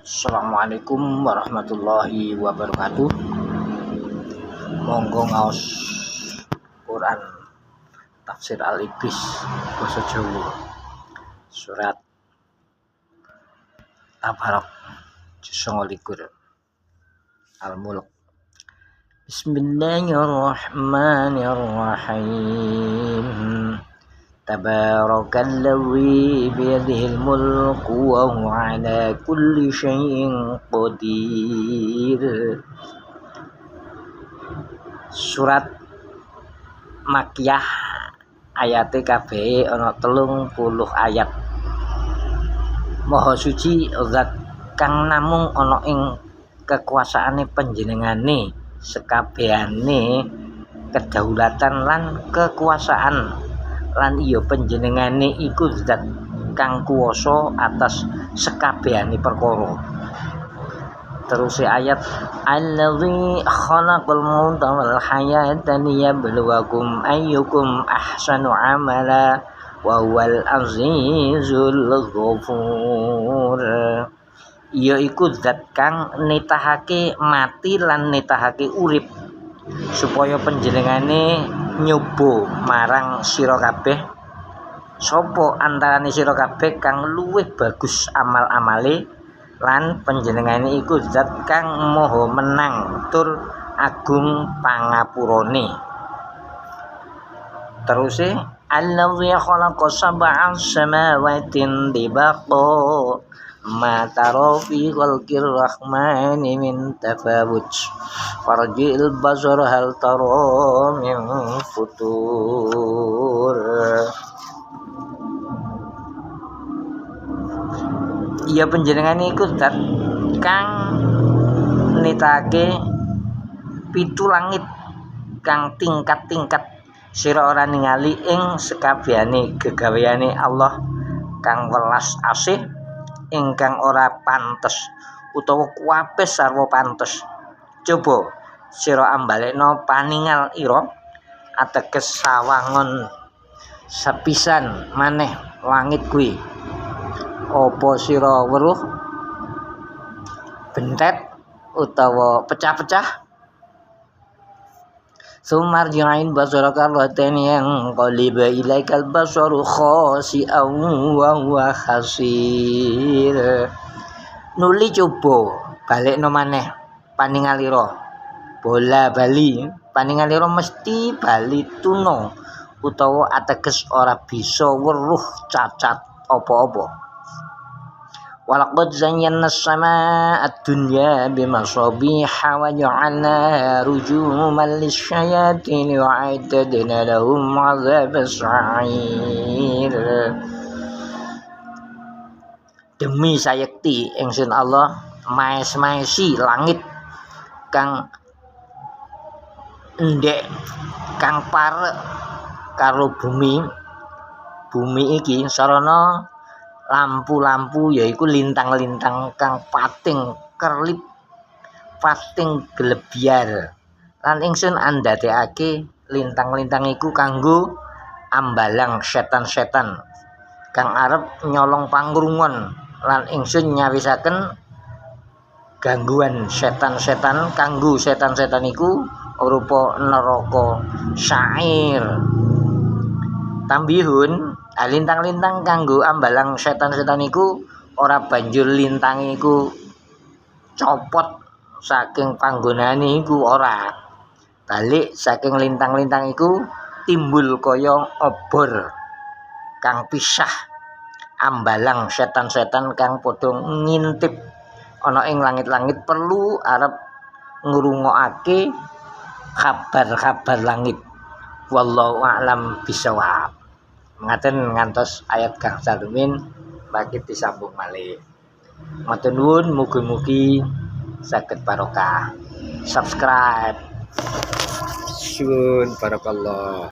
Assalamualaikum warahmatullahi wabarakatuh. Monggo ngaos Quran Tafsir Al-Ibris basa Jawa. Surat Tabarak juz 29 Al-Mulk. Bismillahirrahmanirrahim. Tabarakalladzi biyadihil mulku wa huwa ala kulli syai'in qadir. Surat Makkiyah ayate kabeh ana 30 ayat. Maha suci zat kang namung ana ing kekuasaane panjenengane sekabehane kedaulatan lan kekuasaan, lan iya panjenengane iku zat kang kuwasa atas sekabehane perkara. Terus ayat allazi khalaqal mauta wal hayata liyabluwakum ayyukum ahsanu amala wa huwal azizul ghafur. Iya iku zat kang netahake mati lan netahake urip supaya panjenengane nyoba marang sira kabeh sapa antarane sira kabeh kang luwih bagus amal-amale, lan panjenengane iku zat kang maha menang tur agung pangapurane. Teruse allazi khalaqa sab'a samawatin tibaqa ma tara fi khalqir rahmani min tafawut farji'il basar hal tara min futur. Iya panjenengane iku zat kang nitake 7 langit kang tingkat-tingkat sira ora ningali ing sekabehane gegaweane Allah kang welas asih ingkang ora pantes utawa kuwapes sarwa pantes. Coba sira ambalekno paningal ira ateges sawangon sepisan maneh langit kuwi. Apa sira weruh bentet utawa pecah-pecah? Sumarji'in basaraka ratani yang qaliba ilaikal basaru khasi'an wa huwa khasir. Nuli coba balekno maneh paningalira bola bali paningalira mesti bali tuna utawa ateges ora bisa weruh cacat apa-apa. Walaqad zayyana as-samaa'a ad-dunya bimasabiha wa ja'alnaha rujuman lisyayatin wa a'tadna lahum 'adzabas sa'ir. Demi sayekti ingsun Allah maes-maesi langit kang endek kang parek karo bumi iki sarana lampu-lampu yaiku lintang-lintang kang pating kerlip pating glebyar, lan ingsun andadekake lintang-lintang iku kanggo ambalang setan-setan kang arep nyolong pangrungon, lan ingsun nyawisaken gangguan setan-setan kanggo setan-setan iku rupa neraka sa'ir. Tambihun lintang-lintang kanggo ambalang setan-setan iku ora banjur lintange iku copot saking panggonane iku ora. Balik saking lintang-lintang iku timbul kaya obor kang pisah ambalang setan-setan kang padha ngintip ana ing langit-langit perlu arep ngrungokake kabar-kabar langit. Wallahu a'lam bishawab. Ngaten ngantos ayat kang salumin bakit disambung malih. Matur nuwun, mugi-mugi saged barokah. Subscribe. Syun barakallah.